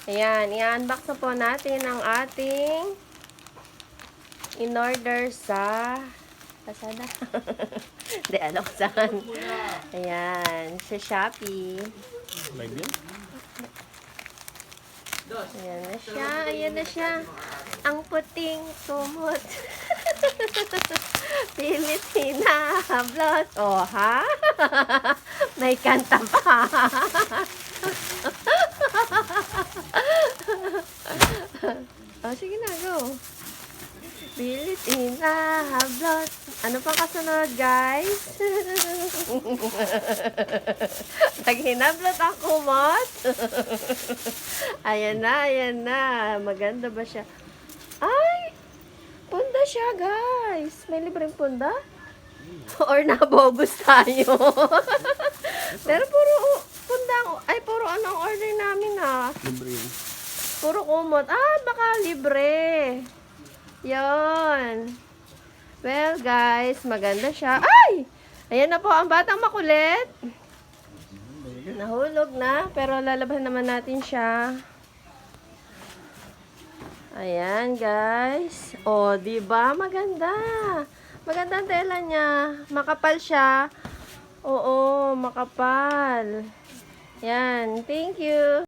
Ayan, i-unbox na po natin ang ating in-order sa Lazada. Hindi, alam ko saan. Ayan, sa Shopee. Live yan? Ayan na siya, ayan na siya. Ang puting kumot. Pilipina, hablot. Oh, ha? May kanta pa. Oh, sige na, go. Pilipina, hablot. Ano pang kasunod, guys? Pag hinablot ang kumot. Ayan na, ayan na. Maganda ba siya? Ay! Punda siya, guys. May libreng punda? Or nabogus tayo? Pero puro punda, ay puro anong order namin ha? Libre yun. Puro kumot. Ah, baka libre. Yon. Well, guys, maganda siya. Ay! Ayan na po ang batang makulit. Nahulog na, pero lalaban naman natin siya. Ayan, guys. Oh, 'di ba? Maganda. Maganda ang tela niya. Makapal siya. Oo, makapal. Yan. Thank you.